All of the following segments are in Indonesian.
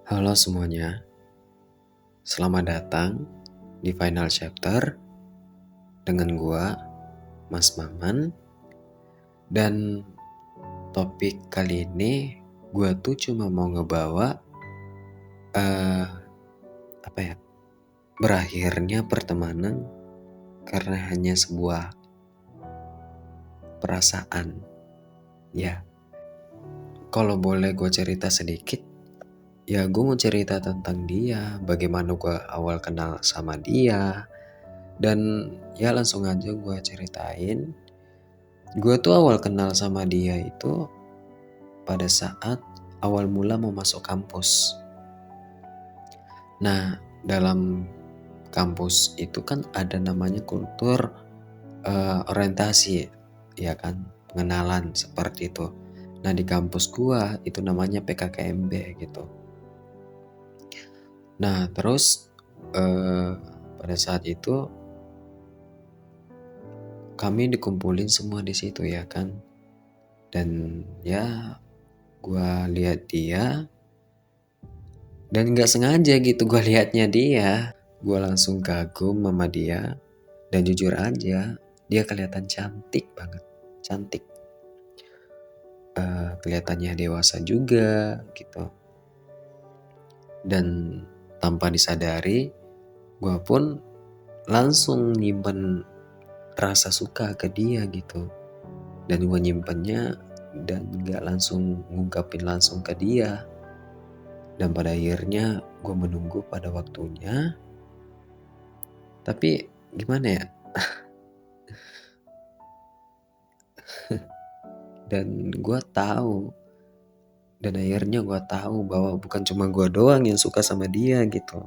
Halo semuanya, selamat datang di final chapter dengan gua, Mas Maman. Dan topik kali ini gua tuh cuma mau ngebawa berakhirnya pertemanan karena hanya sebuah perasaan. Ya, kalau boleh gue cerita sedikit, ya gue mau cerita tentang dia, bagaimana gue awal kenal sama dia. Dan ya langsung aja gue ceritain. Gue tuh awal kenal sama dia itu pada saat awal mula mau masuk kampus. Nah, dalam kampus itu kan ada namanya kultur orientasi, ya kan, pengenalan seperti itu. Nah, di kampus gua itu namanya PKKMB gitu. Nah, terus pada saat itu kami dikumpulin semua di situ ya kan. Dan ya gua lihat dia dan nggak sengaja gitu gua lihatnya dia. Gua langsung kagum sama dia dan jujur aja dia kelihatan cantik banget, cantik. Kelihatannya dewasa juga gitu. Dan tanpa disadari gue pun langsung nyimpen rasa suka ke dia gitu. Dan gue nyimpennya dan gak langsung ngungkapin langsung ke dia. Dan pada akhirnya gue menunggu pada waktunya. Tapi gimana ya, dan gue tahu, dan akhirnya gue tahu bahwa bukan cuma gue doang yang suka sama dia gitu,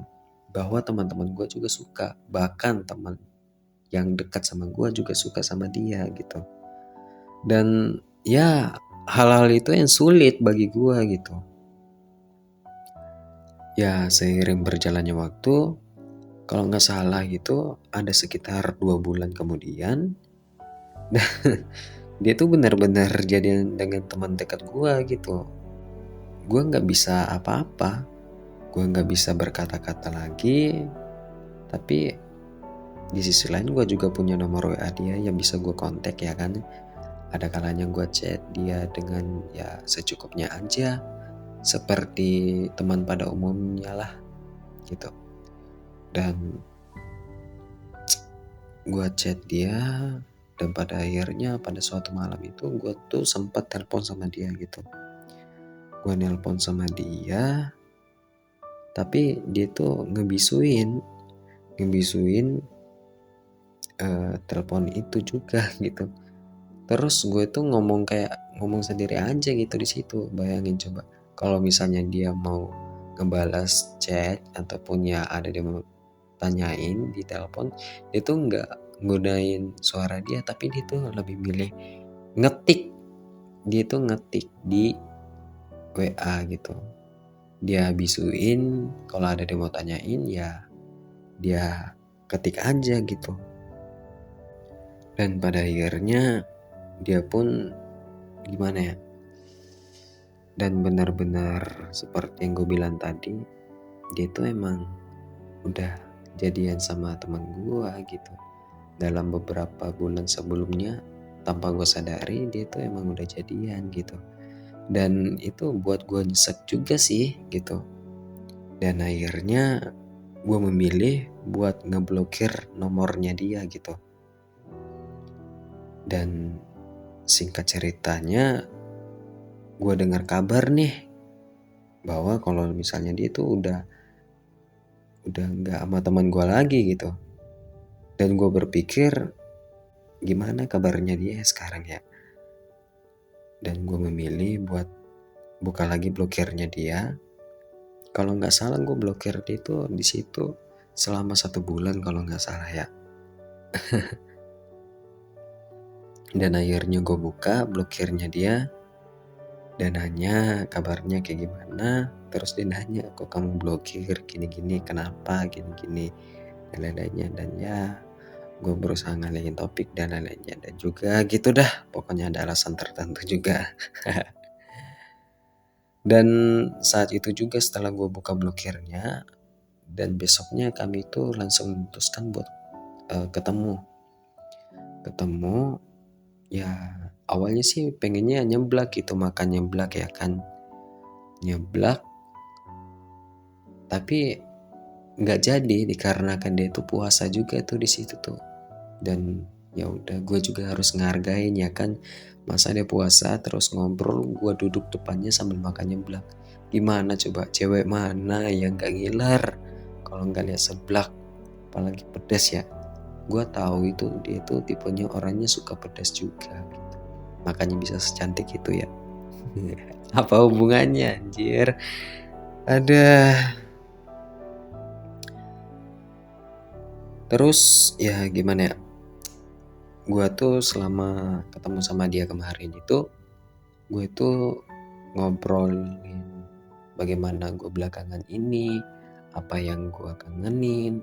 bahwa teman-teman gue juga suka, bahkan teman yang dekat sama gue juga suka sama dia gitu. Dan ya hal-hal itu yang sulit bagi gue gitu. Ya seiring berjalannya waktu, kalau nggak salah gitu ada sekitar 2 bulan kemudian, dia tuh benar-benar jadian dengan teman dekat gue gitu. Gue nggak bisa apa-apa, gue nggak bisa berkata-kata lagi. Tapi di sisi lain gue juga punya nomor WA dia yang bisa gue kontak ya kan. Ada kalanya gue chat dia dengan ya secukupnya aja, seperti teman pada umumnya lah gitu. Dan gue chat dia, dan pada akhirnya pada suatu malam itu gue tuh sempat telepon sama dia gitu. Gue nelpon sama dia, tapi dia tuh ngebisuin telepon itu juga gitu. Terus gue tuh ngomong sendiri aja gitu di situ. Bayangin coba kalau misalnya dia mau ngebalas chat ataupun ya ada dia mau tanyain di telepon, dia tuh nggak gunain suara dia, tapi dia tuh lebih milih ngetik. Dia tuh ngetik di WA gitu. Dia bisuin kalau ada dia mau tanyain ya dia ketik aja gitu. Dan pada akhirnya dia pun gimana ya, dan benar-benar seperti yang gue bilang tadi, dia tuh emang udah jadian sama teman gue gitu. Dalam beberapa bulan sebelumnya tanpa gue sadari dia tuh emang udah jadian gitu. Dan itu buat gue nyesek juga sih gitu. Dan akhirnya gue memilih buat ngeblokir nomornya dia gitu. Dan singkat ceritanya, gue dengar kabar nih bahwa kalau misalnya dia tuh udah nggak sama teman gue lagi gitu. Dan gue berpikir gimana kabarnya dia sekarang ya. Dan gue memilih buat buka lagi blokirnya dia. Kalau nggak salah gue blokir dia tuh di situ selama 1 bulan kalau nggak salah ya. Dan akhirnya gue buka blokirnya dia dan nanya kabarnya kayak gimana. Terus dia nanya, kok kamu blokir gini-gini, kenapa gini-gini dan lain-lainnya. Dan ya gue berusaha ngalihin topik dan lain-lainnya. Dan juga gitu dah, pokoknya ada alasan tertentu juga. Dan saat itu juga setelah gue buka blokirnya, dan besoknya kami itu langsung memutuskan buat ketemu. Ya awalnya sih pengennya nyeblak gitu, makan nyeblak ya kan, nyeblak, tapi nggak jadi dikarenakan dia itu puasa juga tuh di situ tuh. Dan ya udah, gue juga harus ngargain ya kan, masa dia puasa terus ngobrol gue duduk depannya sambil makan nyeblak. Gimana coba, cewek mana yang gak ngiler kalau nggak lihat seblak, apalagi pedas ya. Gue tahu itu dia tuh tipenya orangnya suka pedas juga gitu. Makanya bisa secantik itu ya. Apa hubungannya anjir? Ada. Terus ya gimana ya, gue tuh selama ketemu sama dia kemarin itu, gue tuh ngobrolin bagaimana gue belakangan ini, apa yang gue kangenin,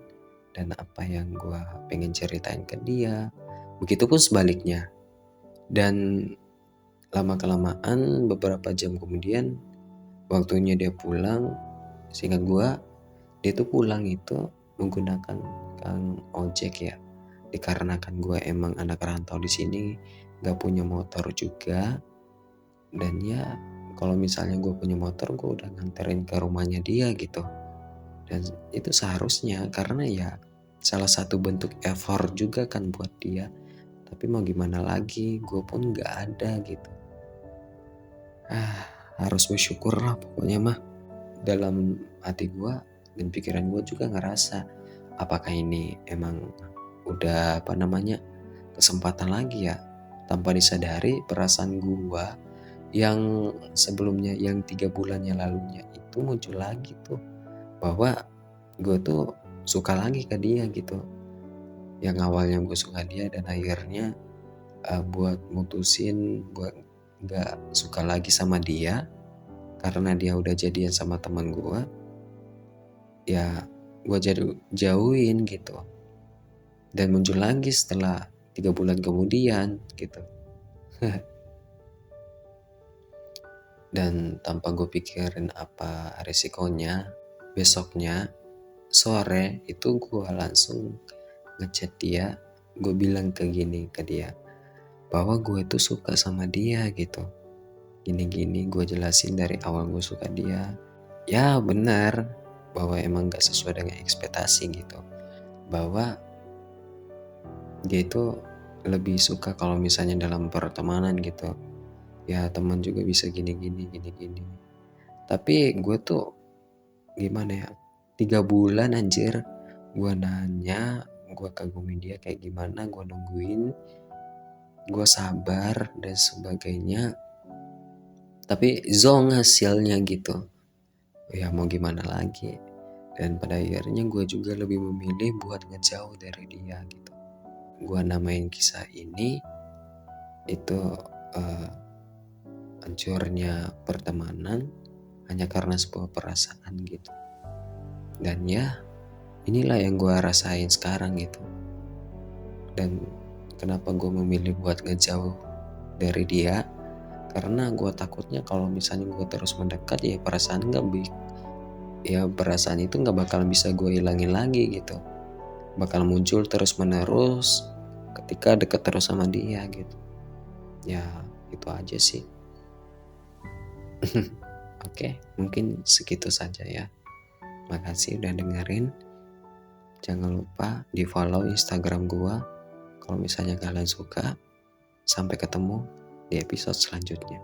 dan apa yang gue pengen ceritain ke dia. Begitupun sebaliknya. Dan lama-kelamaan beberapa jam kemudian waktunya dia pulang, seingat gue dia tuh pulang itu menggunakan ojek ya. Dikarenakan gue emang anak rantau di sini, gak punya motor juga. Dan ya kalau misalnya gue punya motor, gue udah nganterin ke rumahnya dia gitu. Dan itu seharusnya, karena ya salah satu bentuk effort juga kan buat dia. Tapi mau gimana lagi, gue pun gak ada gitu. Harus bersyukur lah pokoknya mah. Dalam hati gue dan pikiran gue juga ngerasa, apakah ini emang udah kesempatan lagi ya. Tanpa disadari perasaan gue yang sebelumnya, yang 3 bulannya lalunya itu muncul lagi tuh, bahwa gue tuh suka lagi ke dia gitu. Yang awalnya gue suka dia dan akhirnya buat mutusin buat gak suka lagi sama dia karena dia udah jadian sama teman gue, ya gue jadi jauhin gitu. Dan muncul lagi setelah 3 bulan kemudian gitu. Dan tanpa gue pikirin apa resikonya, besoknya sore itu gue langsung ngechat dia. Gue bilang ke dia bahwa gue itu suka sama dia gitu. Gini-gini gue jelasin dari awal gue suka dia. Ya benar bahwa emang gak sesuai dengan ekspektasi gitu, bahwa dia itu lebih suka kalau misalnya dalam pertemanan gitu, ya teman juga bisa gini-gini. Tapi gue tuh gimana ya, 3 bulan anjir gue nanya, gue kagumin dia kayak gimana, gue nungguin, gue sabar dan sebagainya, tapi zong hasilnya gitu. Ya mau gimana lagi. Dan pada akhirnya gue juga lebih memilih buat ngejauh dari dia gitu. Gue namain kisah ini itu hancurnya pertemanan hanya karena sebuah perasaan gitu. Dan ya inilah yang gue rasain sekarang gitu. Dan kenapa gue memilih buat ngejauh dari dia, karena gue takutnya kalau misalnya gue terus mendekat, ya perasaan itu gak bakal bisa gue hilangin lagi gitu. Bakal muncul terus menerus ketika deket terus sama dia gitu. Ya itu aja sih. Oke, mungkin segitu saja ya. Makasih udah dengerin. Jangan lupa di follow Instagram gua kalau misalnya kalian suka. Sampai ketemu di episode selanjutnya.